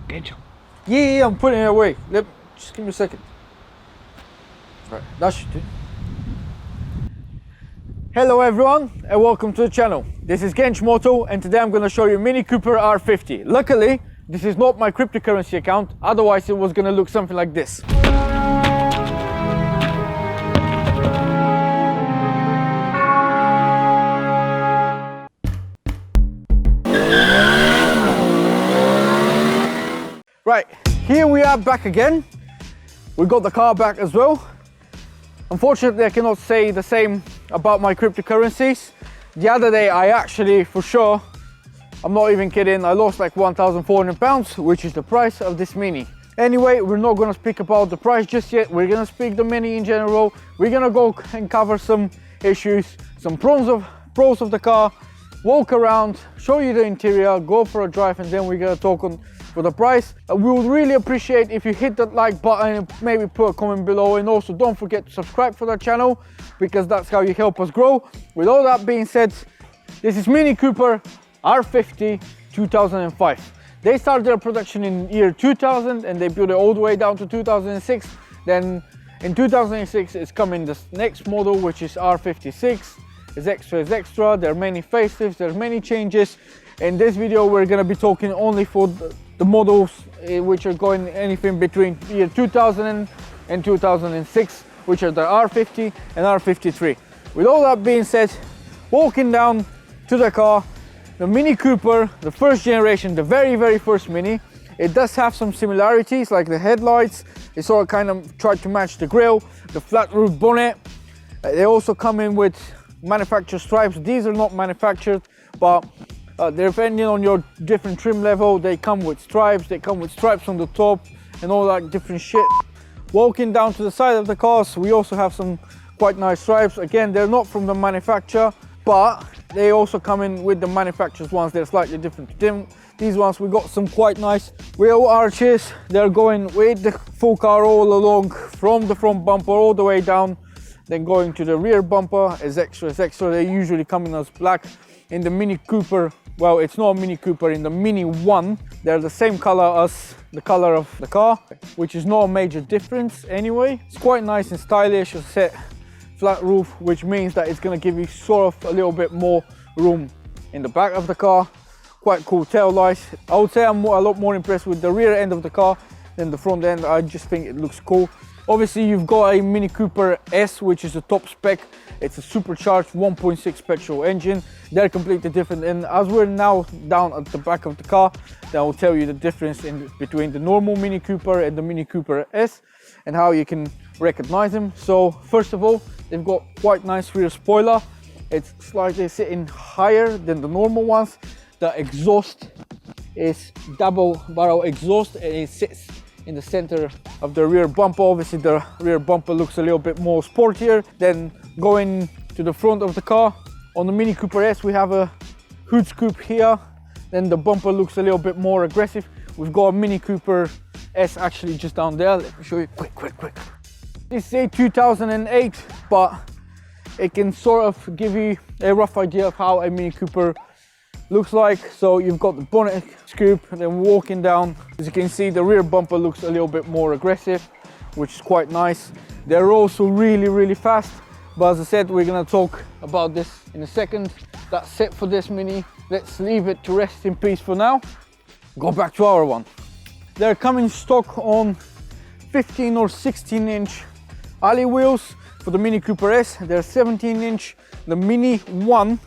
Gencho. Yeah, I'm putting it away. Just give me a second. Right, that should do. Hello everyone and welcome to the channel. This is GenchoMoto and today I'm going to show you Mini Cooper R50. Luckily, this is not my cryptocurrency account, otherwise it was going to look something like this. Right, here we are back again. We got the car back as well. Unfortunately, I cannot say the same about my cryptocurrencies. The other day, I actually, for sure, I'm not even kidding, I lost like £1,400, which is the price of this Mini. Anyway, we're not gonna speak about the price just yet. We're gonna speak the Mini in general. We're gonna go and cover some issues, some pros of the car, walk around, show you the interior, go for a drive, and then we're gonna talk on for the price. We would really appreciate if you hit that like button and maybe put a comment below, and also don't forget to subscribe for the channel because that's how you help us grow. With all that being said, this is Mini Cooper R50 2005. They started their production in year 2000 and they built it all the way down to 2006. Then in 2006 is coming this next model, which is R56. Is extra. There are many facelifts, there are many changes. In this video we're going to be talking only for the models which are going anything between year 2000 and 2006, which are the R50 and R53. With all that being said, walking down to the car, the Mini Cooper, the first generation, the very first Mini, it does have some similarities, like the headlights. They sort of kind of tried to match the grille, the flat roof bonnet. They also come in with manufacturer stripes. These are not manufactured, but depending on your different trim level, they come with stripes. They come with stripes on the top and all that different shit. Walking down to the side of the cars, we also have some quite nice stripes. Again, they're not from the manufacturer, but they also come in with the manufacturer's ones. They're slightly different. These ones, we got some quite nice wheel arches. They're going with the full car all along, from the front bumper all the way down, then going to the rear bumper as extra. They usually come in as black. In the Mini Cooper, well, it's not a Mini Cooper, in the Mini 1, they're the same color as the color of the car, which is not a major difference anyway. It's quite nice and stylish, as I said, flat roof, which means that it's going to give you sort of a little bit more room in the back of the car. Quite cool tail lights. I would say I'm a lot more impressed with the rear end of the car than the front end. I just think it looks cool. Obviously, you've got a Mini Cooper S, which is the top spec. It's a supercharged 1.6 petrol engine. They're completely different. And as we're now down at the back of the car, then I'll tell you the difference between the normal Mini Cooper and the Mini Cooper S and how you can recognize them. So first of all, they've got quite nice rear spoiler. It's slightly sitting higher than the normal ones. The exhaust is double barrel exhaust and it sits in the center of the rear bumper. Obviously the rear bumper looks a little bit more sportier. Then going to the front of the car, on the Mini Cooper S we have a hood scoop here. Then the bumper looks a little bit more aggressive. We've got a Mini Cooper S actually just down there. Let me show you quick. This is a 2008, but it can sort of give you a rough idea of how a Mini Cooper looks like. So you've got the bonnet scoop, and then walking down, as you can see, the rear bumper looks a little bit more aggressive, which is quite nice. They're also really fast, but as I said, we're gonna talk about this in a second. That's it for this Mini. Let's leave it to rest in peace for now. Go back to our one. They're coming stock on 15 or 16 inch alloy wheels. For the Mini Cooper S, they're 17 inch. The Mini 1,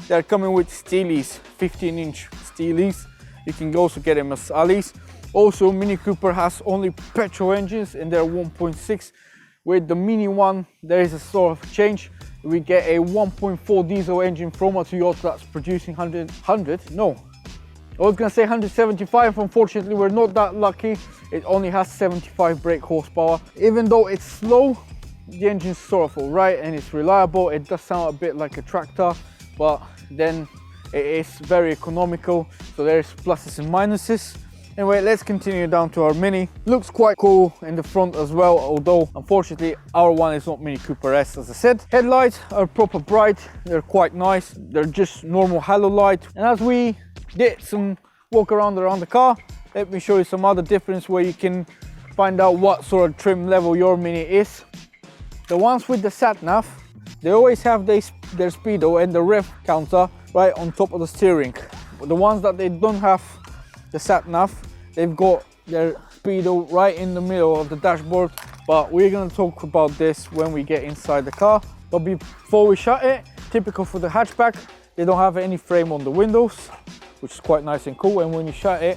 they're coming with steelies, 15 inch steelies. You can also get them as alloys. Also, Mini Cooper has only petrol engines and they're 1.6. With the Mini 1, there is a sort of change. We get a 1.4 diesel engine from a Toyota that's producing 175. Unfortunately, we're not that lucky. It only has 75 brake horsepower. Even though it's slow, the engine's sort of alright and it's reliable. It does sound a bit like a tractor, but then it is very economical, so there's pluses and minuses. Anyway, let's continue down to our Mini. Looks quite cool in the front as well, although unfortunately our one is not Mini Cooper S, as I said. Headlights are proper bright, they're quite nice. They're just normal halo light, and as we did some walk around the car, let me show you some other difference where you can find out what sort of trim level your Mini is. The ones with the sat nav, they always have their speedo and the rev counter right on top of the steering. But the ones that they don't have the sat nav, they've got their speedo right in the middle of the dashboard. But we're going to talk about this when we get inside the car. But before we shut it, typical for the hatchback, they don't have any frame on the windows, which is quite nice and cool. And when you shut it,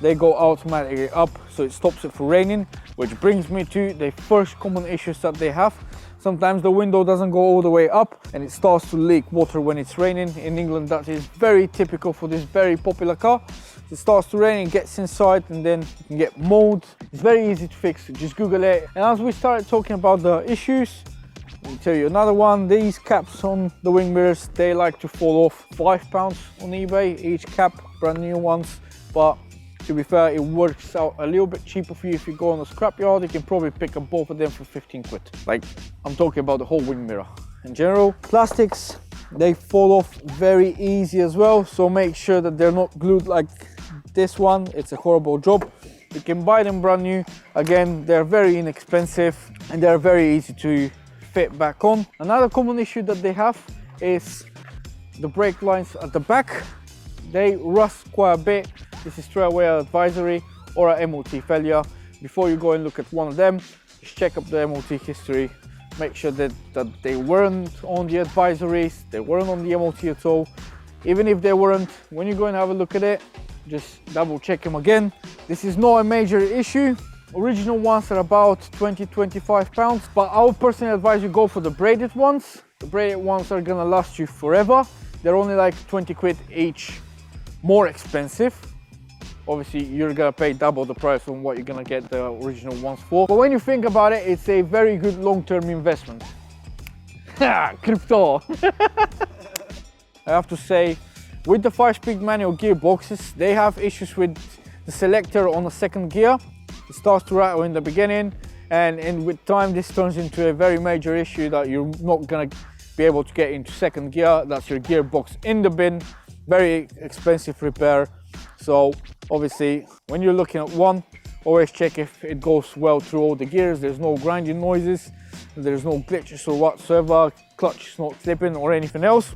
they go automatically up, so it stops it from raining, which brings me to the first common issues that they have. Sometimes the window doesn't go all the way up and it starts to leak water when it's raining. In England, that is very typical for this very popular car. It starts to rain, it gets inside, and then you can get mold. It's very easy to fix, just Google it. And as we started talking about the issues, let me tell you another one. These caps on the wing mirrors, they like to fall off. £5 on eBay each cap, brand new ones. But to be fair, it works out a little bit cheaper for you if you go on a scrapyard. You can probably pick up both of them for 15 quid. Like, I'm talking about the whole wing mirror. In general, plastics, they fall off very easy as well, so make sure that they're not glued like this one. It's a horrible job. You can buy them brand new. Again, they're very inexpensive and they're very easy to fit back on. Another common issue that they have is the brake lines at the back. They rust quite a bit. This is straight away an advisory or an MOT failure. Before you go and look at one of them, just check up the MOT history. Make sure that they weren't on the advisories, they weren't on the MOT at all. Even if they weren't, when you go and have a look at it, just double check them again. This is not a major issue. Original ones are about £20–25, but I would personally advise you go for the braided ones. The braided ones are gonna last you forever. They're only like 20 quid each, more expensive. Obviously, you're gonna pay double the price on what you're gonna get the original ones for. But when you think about it, it's a very good long-term investment. Crypto! I have to say, with the 5-speed manual gearboxes, they have issues with the selector on the second gear. It starts to rattle in the beginning, and with time, this turns into a very major issue that you're not gonna be able to get into second gear. That's your gearbox in the bin. Very expensive repair. So obviously, when you're looking at one, always check if it goes well through all the gears. There's no grinding noises, there's no glitches or whatsoever, clutch is not slipping or anything else.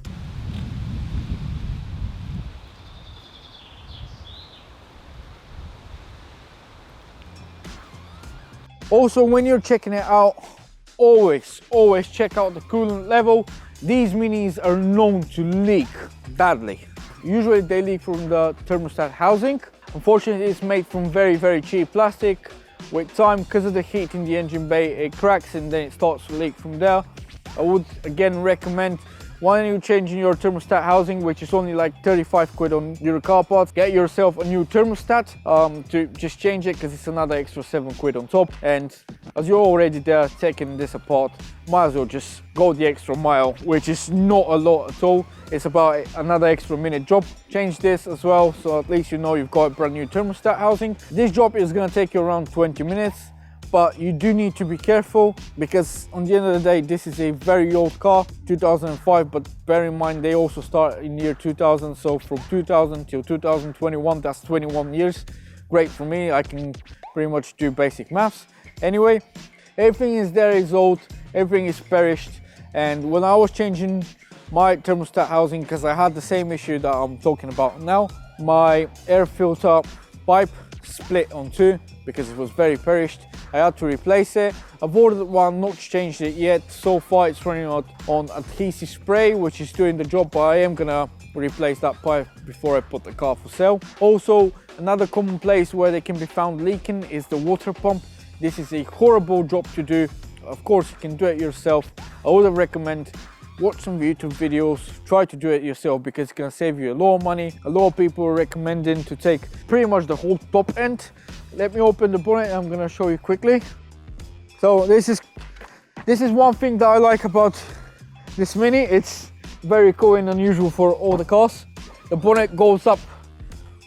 Also, when you're checking it out, always check out the coolant level. These Minis are known to leak badly. Usually they leak from the thermostat housing. Unfortunately, it's made from very cheap plastic. With time, because of the heat in the engine bay, it cracks and then it starts to leak from there. I would again recommend, when you're changing your thermostat housing, which is only like 35 quid on your car parts, get yourself a new thermostat to just change it, because it's another extra 7 quid on top. And as you're already there taking this apart, might as well just go the extra mile, which is not a lot at all. It's about another extra minute job. Change this as well, so at least you know you've got a brand new thermostat housing. This job is going to take you around 20 minutes, but you do need to be careful, because on the end of the day, this is a very old car, 2005, but bear in mind they also start in year 2000, so from 2000 till 2021, that's 21 years. Great for me, I can pretty much do basic maths. Anyway, everything is there is old, everything is perished. And when I was changing my thermostat housing, because I had the same issue that I'm talking about now, my air filter pipe split on two because it was very perished. I had to replace it. I've ordered one, not changed it yet. So far it's running out on adhesive spray, which is doing the job, but I am gonna replace that pipe before I put the car for sale. Also, another common place where they can be found leaking is the water pump. This is a horrible job to do. Of course, you can do it yourself. I would recommend watch some YouTube videos, try to do it yourself, because it's gonna save you a lot of money. A lot of people are recommending to take pretty much the whole top end. Let me open the bonnet and I'm gonna show you quickly. So this is one thing that I like about this Mini. It's very cool and unusual for all the cars. The bonnet goes up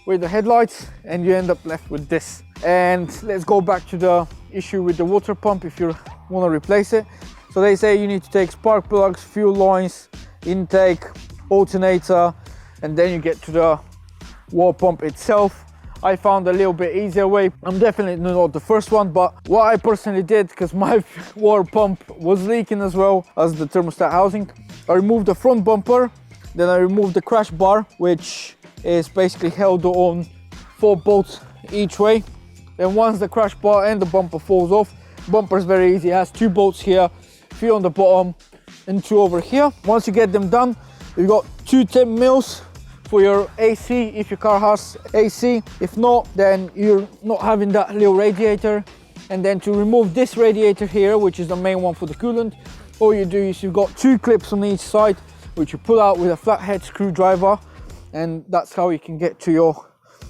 with the headlights and you end up left with this. And let's go back to the issue with the water pump if you want to replace it. So they say you need to take spark plugs, fuel lines, intake, alternator, and then you get to the water pump itself. I found a little bit easier way. I'm definitely not the first one, but what I personally did, because my water pump was leaking as well as the thermostat housing, I removed the front bumper, then I removed the crash bar, which is basically held on 4 bolts each way. Then once the crash bar and the bumper falls off, bumper is very easy. It has 2 bolts here, 3 on the bottom and 2 over here. Once you get them done, you've got 2 10mm for your AC if your car has AC. If not, then you're not having that little radiator. And then to remove this radiator here, which is the main one for the coolant, all you do is you've got 2 clips on each side, which you pull out with a flathead screwdriver, and that's how you can get to your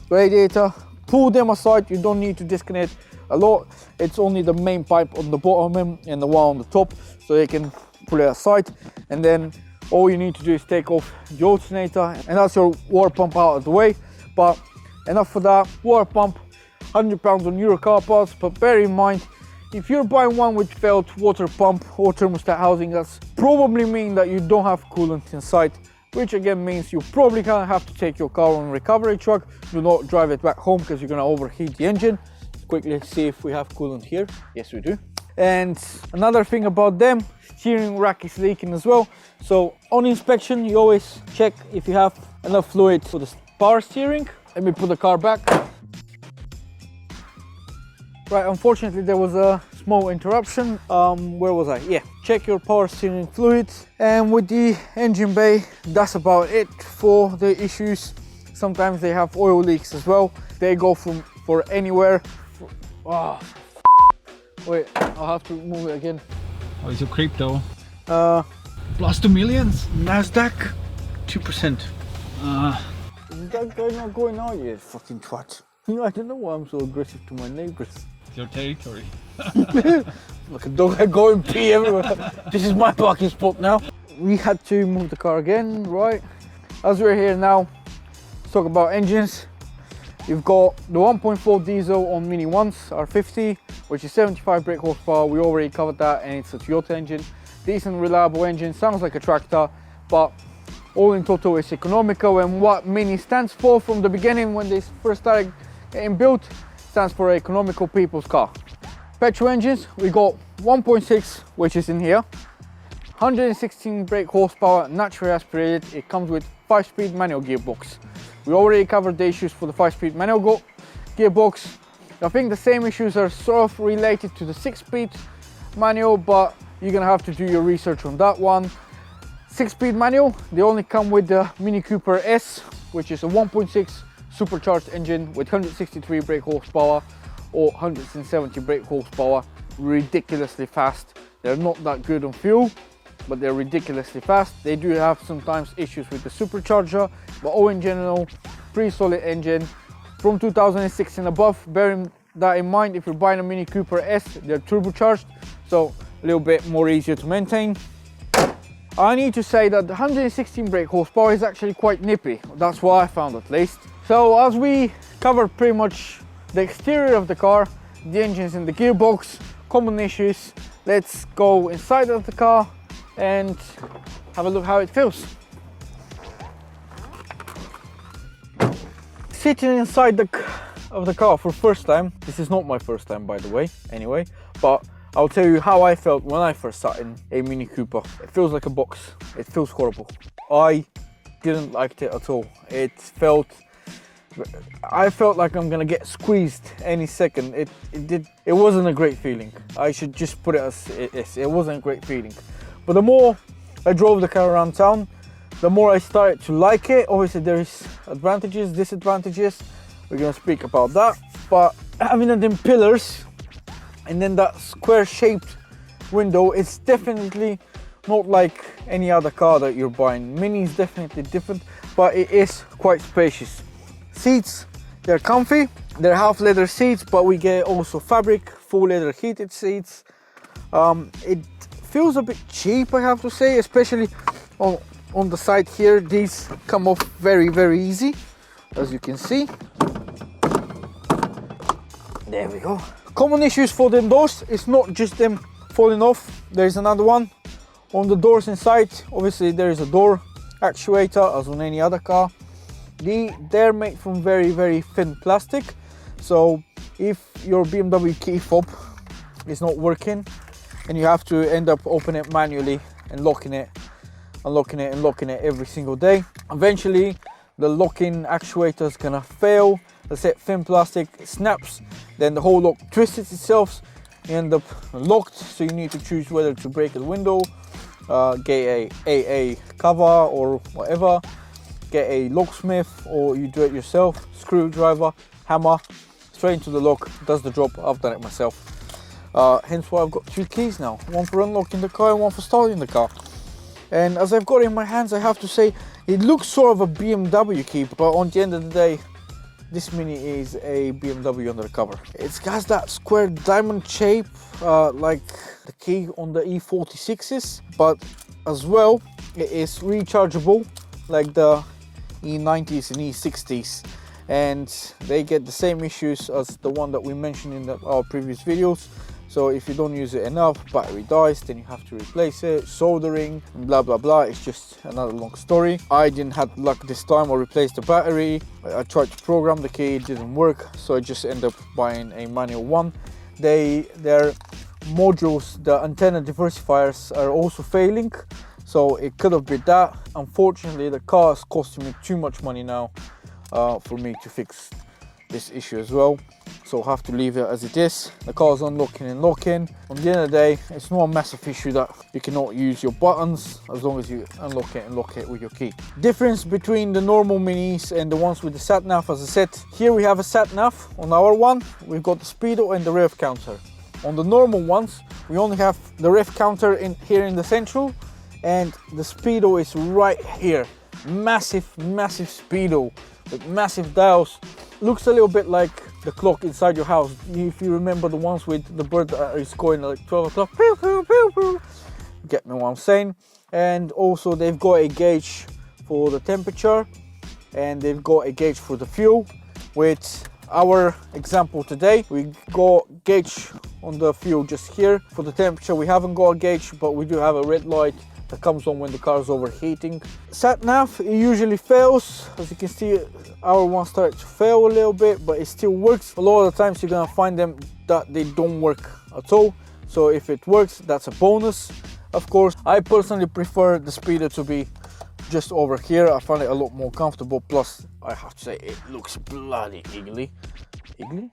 radiator. Pull them aside, you don't need to disconnect a lot. It's only the main pipe on the bottom and the one on the top, so you can pull it aside. And then all you need to do is take off the alternator, and that's your water pump out of the way. But enough for that. Water pump, £100 on Euro car parts, but bear in mind, if you're buying one with failed water pump or thermostat housing, that's probably mean that you don't have coolant inside, which again means you probably gonna have to take your car on a recovery truck. Do not drive it back home because you're gonna overheat the engine. Let's quickly see if we have coolant here. Yes, we do. And another thing about them, steering rack is leaking as well. So on inspection, you always check if you have enough fluid for the power steering. Let me put the car back. Right, unfortunately there was a small interruption. Where was I? Yeah, check your power steering fluid. And with the engine bay, that's about it for the issues. Sometimes they have oil leaks as well. They go for anywhere. Oh, wait, I'll have to move it again. How is your crypto? Plus 2 millions? Nasdaq, 2%. Is that guy not going out yet? Fucking twat. I don't know why I'm so aggressive to my neighbors. It's your territory. Look, a dog going pee everywhere. This is my parking spot now. We had to move the car again, right? As we're here now, let's talk about engines. You've got the 1.4 diesel on Mini Ones, R50, which is 75 brake horsepower. We already covered that, and it's a Toyota engine. Decent, reliable engine, sounds like a tractor, but all in total it's economical. And what Mini stands for from the beginning when they first started getting built, stands for economical people's car. Petrol engines, we got 1.6, which is in here, 116 brake horsepower, naturally aspirated. It comes with 5-speed manual gearbox. We already covered the issues for the 5-speed manual gearbox. I think the same issues are sort of related to the 6-speed manual, but you're gonna have to do your research on that one. 6-speed manual, they only come with the Mini Cooper S, which is a 1.6 supercharged engine with 163 brake horsepower or 170 brake horsepower. Ridiculously fast. They're not that good on fuel, but they're ridiculously fast. They do have sometimes issues with the supercharger, but all in general, pretty solid engine. From 2006 and above, bearing that in mind, if you're buying a Mini Cooper S, they're turbocharged, so a little bit more easier to maintain. I need to say that the 116 brake horsepower is actually quite nippy. That's what I found at least. So as we covered pretty much the exterior of the car, the engines and the gearbox, common issues, let's go inside of the car and have a look how it feels. Sitting inside of the car for first time, this is not my first time by the way, anyway, but I'll tell you how I felt when I first sat in a Mini Cooper. It feels like a box. It feels horrible. I didn't like it at all. I felt like I'm gonna get squeezed any second. It wasn't a great feeling. I should just put it as it is. It wasn't a great feeling. But the more I drove the car around town, the more I started to like it. Obviously there is advantages, disadvantages. We're gonna speak about that. But having them pillars and then that square shaped window, it's definitely not like any other car that you're buying. Mini is definitely different, but it is quite spacious. Seats, they're comfy. They're half leather seats, but we get also fabric, full leather heated seats. It feels a bit cheap, I have to say, especially on the side here. These come off very, very easy, as you can see. There we go. Common issues for the doors, it's not just them falling off. There's another one on the doors inside. Obviously there is a door actuator as on any other car. They're made from very thin plastic, so if your BMW key fob is not working and you have to end up opening it manually and locking it, unlocking it and locking it every single day, eventually the locking actuator is gonna fail. Let's say thin plastic snaps, then the whole lock twists itself, you end up locked, so you need to choose whether to break the window, get a AA cover or whatever, get a locksmith, or you do it yourself, screwdriver, hammer, straight into the lock, does the job. I've done it myself. Hence why I've got 2 keys now, one for unlocking the car and one for starting the car. And as I've got it in my hands, I have to say it looks sort of a BMW key, but on the end of the day, this Mini is a BMW under the cover. It has that square diamond shape like the key on the E46s, but as well it is rechargeable like the E90s and E60s, and they get the same issues as the one that we mentioned in our previous videos. So if you don't use it enough, battery dies, then you have to replace it, soldering, blah blah blah. It's just another long story. I didn't have luck this time. I replaced the battery. I tried to program the key, it didn't work, so I just ended up buying a manual one. Their modules, the antenna diversifiers, are also failing, so it could have been that. Unfortunately, the car is costing me too much money now for me to fix this issue as well, so I have to leave it as it is. The car is unlocking and locking. On the end of the day, it's not a massive issue that you cannot use your buttons as long as you unlock it and lock it with your key. Difference between the normal Minis and the ones with the sat nav, as I said, here we have a sat nav. On our one, we've got the speedo and the rev counter. On the normal ones, we only have the rev counter here in the central, and the speedo is right here. Massive speedo with massive dials. Looks a little bit like the clock inside your house, if you remember the ones with the bird that is going like 12 o'clock. Pew, pew, pew, pew. Get me what I'm saying. And also they've got a gauge for the temperature, and they've got a gauge for the fuel. With our example today, we got gauge on the fuel just here. For the temperature, we haven't got a gauge, but we do have a red light that comes on when the car is overheating. Sat nav, it usually fails. As you can see, our one started to fail a little bit, but it still works. A lot of the times you're gonna find them that they don't work at all. So if it works, that's a bonus. Of course, I personally prefer the speedo to be just over here. I find it a lot more comfortable. Plus, I have to say, it looks bloody eagly. Eagly?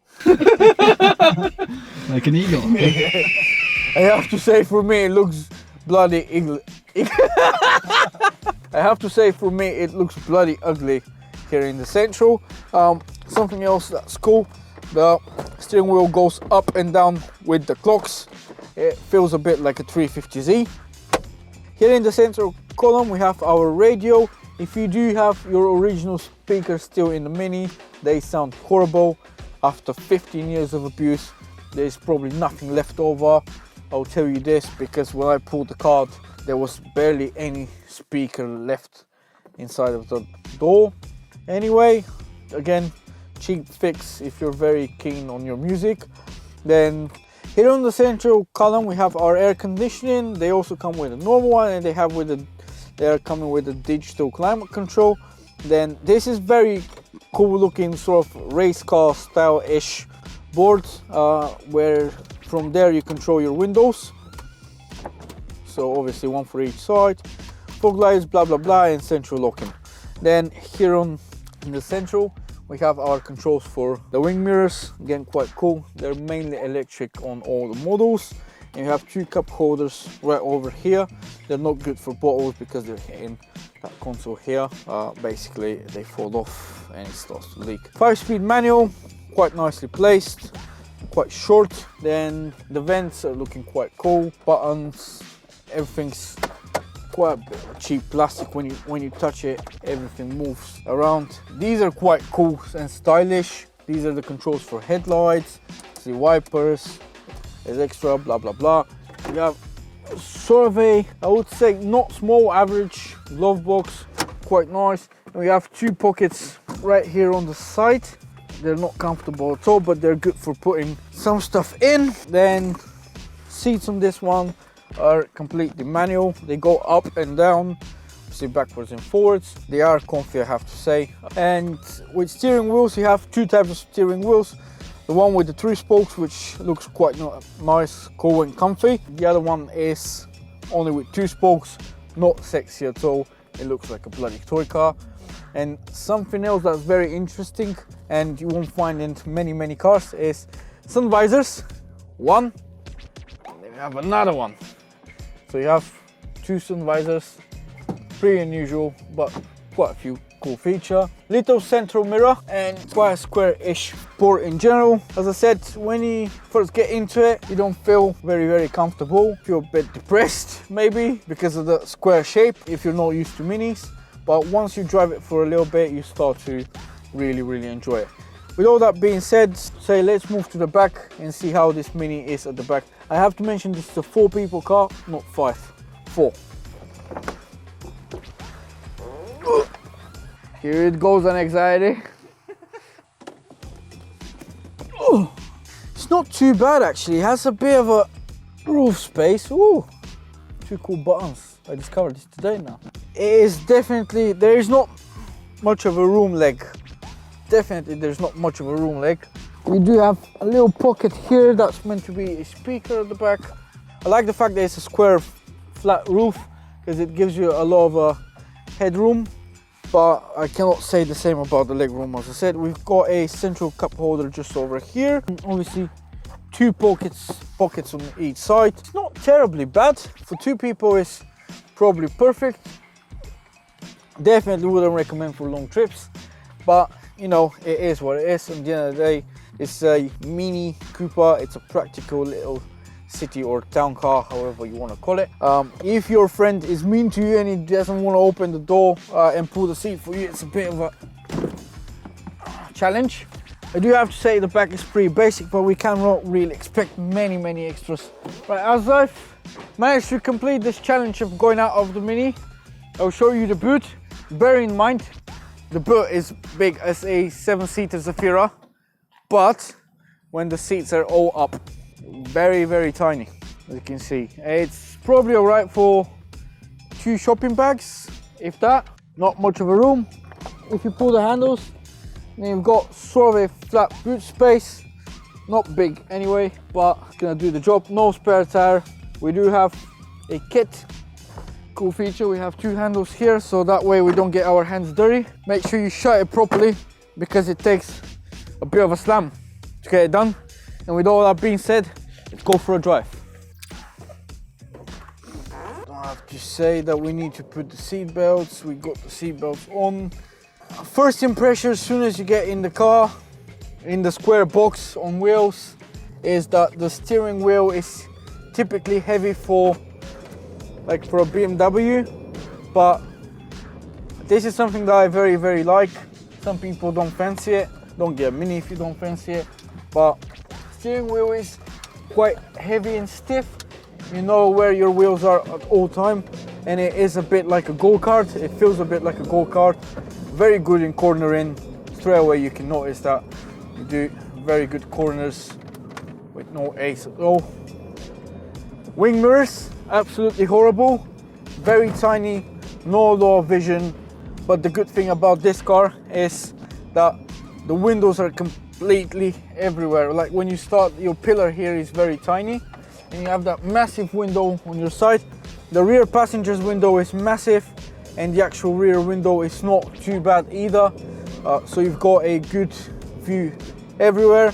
Like an eagle. I have to say, for me, it looks bloody eagly. I have to say, for me, it looks bloody ugly here in the central. Something else that's cool, the steering wheel goes up and down with the clocks. It feels a bit like a 350Z. Here in the central column, we have our radio. If you do have your original speakers still in the Mini, they sound horrible. After 15 years of abuse, there's probably nothing left over. I'll tell you this, because when I pulled the card, there was barely any speaker left inside of the door. Anyway, again, cheap fix if you're very keen on your music. Then here on the central column, we have our air conditioning. They also come with a normal one, and they are coming with a digital climate control. Then this is very cool looking, sort of race car style-ish board, where from there you control your windows. So obviously one for each side, fog lights, blah blah blah, and central locking. Then here in the central, we have our controls for the wing mirrors. Again, quite cool. They're mainly electric on all the models. And you have 2 cup holders right over here. They're not good for bottles because they're hitting that console here. Basically, they fall off and it starts to leak. 5-speed manual, quite nicely placed, quite short. Then the vents are looking quite cool. Buttons, everything's quite a bit of cheap plastic. When you touch it, everything moves around. These are quite cool and stylish. These are the controls for headlights, the wipers, there's extra, blah blah blah. You have sort of a, I would say, not small, average glove box, quite nice. And we have 2 pockets right here on the side. They're not comfortable at all, but they're good for putting some stuff in. Then seats on this one are completely manual. They go up and down. obviously backwards and forwards. They are comfy, I have to say. And with steering wheels, you have two types of steering wheels. The one with the 3 spokes, which looks quite nice, cool and comfy. The other one is only with 2 spokes, not sexy at all. It looks like a bloody toy car. And something else that's very interesting and you won't find in many cars is sun visors. One, and then you have another one. So you have 2 sun visors, pretty unusual, but quite a few cool feature. Little central mirror and quite a square-ish port in general. As I said, when you first get into it, you don't feel very comfortable. Feel a bit depressed maybe because of the square shape if you're not used to minis. But once you drive it for a little bit, you start to really enjoy it. With all that being said, let's move to the back and see how this Mini is at the back. I have to mention this is a 4-people car, not 5, 4. Here it goes on anxiety. Oh, it's not too bad actually. It has a bit of a roof space. Ooh, 2 cool buttons. I discovered this today now. It is definitely, there is not much of a room leg. Definitely there's not much of a room leg. We do have a little pocket here that's meant to be a speaker at the back. I like the fact that it's a square flat roof because it gives you a lot of headroom. But I cannot say the same about the legroom. As I said, we've got a central cup holder just over here. And obviously 2 pockets on each side. It's not terribly bad. For 2 people it's probably perfect. Definitely wouldn't recommend for long trips, but you know, it is what it is. At the end of the day, it's a Mini Cooper. It's a practical little city or town car, however you want to call it. If your friend is mean to you and he doesn't want to open the door and pull the seat for you, it's a bit of a challenge. I do have to say the back is pretty basic, but we cannot really expect many extras. Right, as I've managed to complete this challenge of going out of the Mini, I'll show you the boot. Bear in mind, the boot is big as a 7-seater Zafira, but when the seats are all up, very tiny, as you can see. It's probably all right for 2 shopping bags, if that. Not much of a room. If you pull the handles, then you've got sort of a flat boot space. Not big anyway, but it's gonna do the job. No spare tire. We do have a kit. Cool feature, we have 2 handles here, so that way we don't get our hands dirty. Make sure you shut it properly because it takes a bit of a slam to get it done. And with all that being said, let's go for a drive. I have to say that we need to put the seat belts. We got the seat belts on. First impression as soon as you get in the car, in the square box on wheels, is that the steering wheel is typically heavy for a BMW, but this is something that I very like. Some people don't fancy it. Don't get a Mini if you don't fancy it, but steering wheel is quite heavy and stiff. You know where your wheels are at all time, and it is a bit like a go-kart. It feels a bit like a go-kart. Very good in cornering. Straight away you can notice that you do very good corners with no ace at all. Wing mirrors, absolutely horrible. Very tiny, no low vision. But the good thing about this car is that the windows are completely everywhere. Like when you start, your pillar here is very tiny, and you have that massive window on your side. The rear passenger's window is massive, and the actual rear window is not too bad either. So you've got a good view everywhere.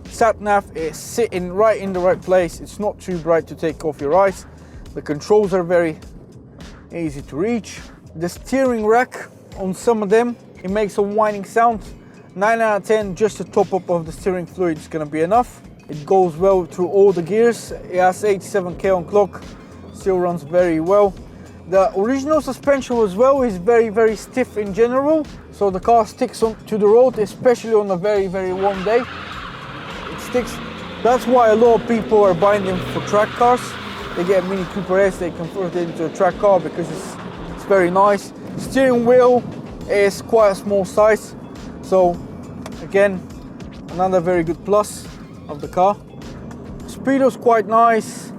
Sat nav is sitting right in the right place. It's not too bright to take off your eyes. The controls are very easy to reach. The steering rack, on some of them, it makes a whining sound. 9 out of 10, just the top up of the steering fluid is going to be enough. It goes well through all the gears. It has 87k on clock, still runs very well. The original suspension as well is very stiff in general, so the car sticks to the road, especially on a very warm day. It sticks. That's why a lot of people are buying them for track cars. They get a Mini Cooper S, they convert it into a track car because it's very nice. Steering wheel is quite a small size, so again, another very good plus of the car. Speedo's quite nice,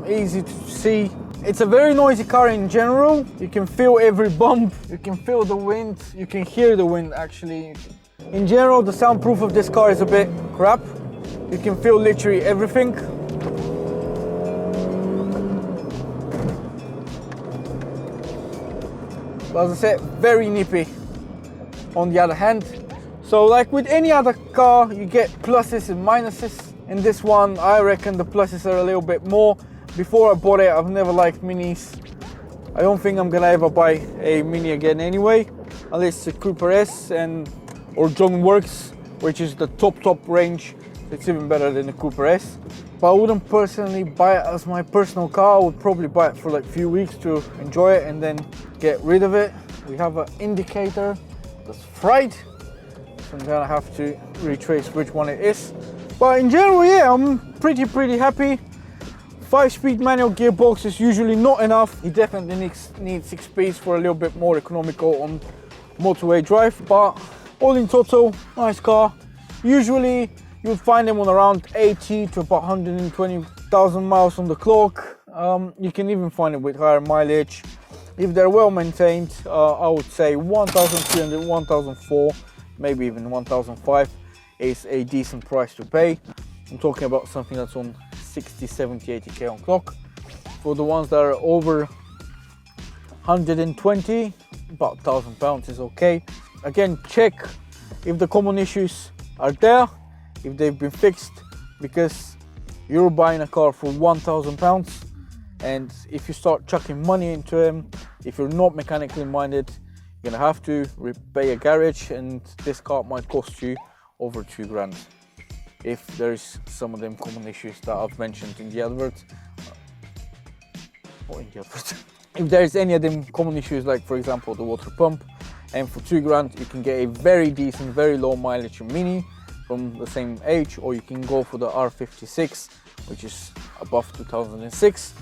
easy to see. It's a very noisy car in general. You can feel every bump, you can feel the wind, you can hear the wind actually. In general, the soundproof of this car is a bit crap. You can feel literally everything. But as I said, very nippy on the other hand. So like with any other car, you get pluses and minuses. In this one, I reckon the pluses are a little bit more. Before I bought it, I've never liked minis. I don't think I'm gonna ever buy a mini again anyway, unless it's a Cooper S or John Works, which is the top range. It's even better than the Cooper S. But I wouldn't personally buy it as my personal car. I would probably buy it for like a few weeks to enjoy it and then get rid of it. We have an indicator that's fried, so I'm gonna have to retrace which one it is. But in general, yeah, I'm pretty happy. 5-speed manual gearbox is usually not enough. It definitely needs 6 speeds for a little bit more economical on motorway drive. But all in total, nice car. Usually you'll find them on around 80 to about 120,000 miles on the clock. You can even find them with higher mileage. If they're well maintained, I would say 1,300, 1,004, maybe even 1,005 is a decent price to pay. I'm talking about something that's on 60, 70, 80k on clock. For the ones that are over 120, about £1,000 is okay. Again, check if the common issues are there, if they've been fixed, because you're buying a car for £1,000, and if you start chucking money into them, if you're not mechanically minded, you're gonna have to repay a garage, and this car might cost you over 2 grand. If there's some of them common issues that I've mentioned in the advert, if there's any of them common issues, like for example the water pump, and for 2 grand you can get a very decent, very low mileage Mini from the same age, or you can go for the R56, which is above 2006.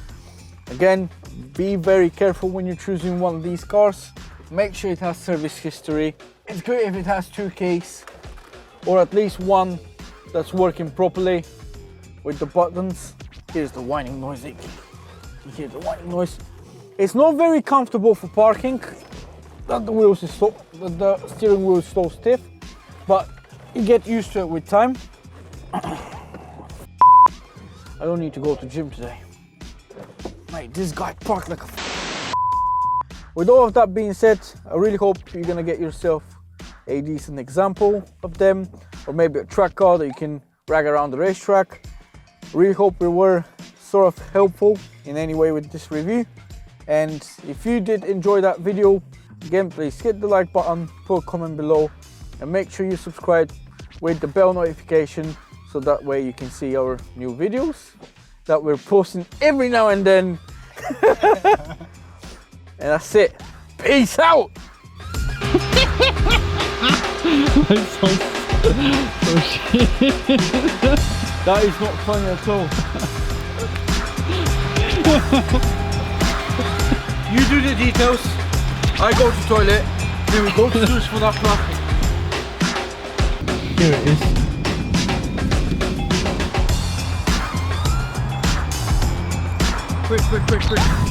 Again, be very careful when you're choosing one of these cars. Make sure it has service history. It's good if it has 2 keys, or at least one that's working properly with the buttons. Here's the whining noise. You hear the whining noise. It's not very comfortable for parking. That the steering wheel is so stiff, but you get used to it with time. I don't need to go to gym today. Mate, this guy parked like a With all of that being said, I really hope you're gonna get yourself a decent example of them, or maybe a track car that you can drag around the racetrack. Really hope we were sort of helpful in any way with this review. And if you did enjoy that video, again, please hit the like button, put a comment below, and make sure you subscribe with the bell notification, so that way you can see our new videos that we're posting every now and then. And that's it. Peace out. That is not funny at all. You do the details, I go to toilet, then we go to juice for that plastic. Here it is. Quick.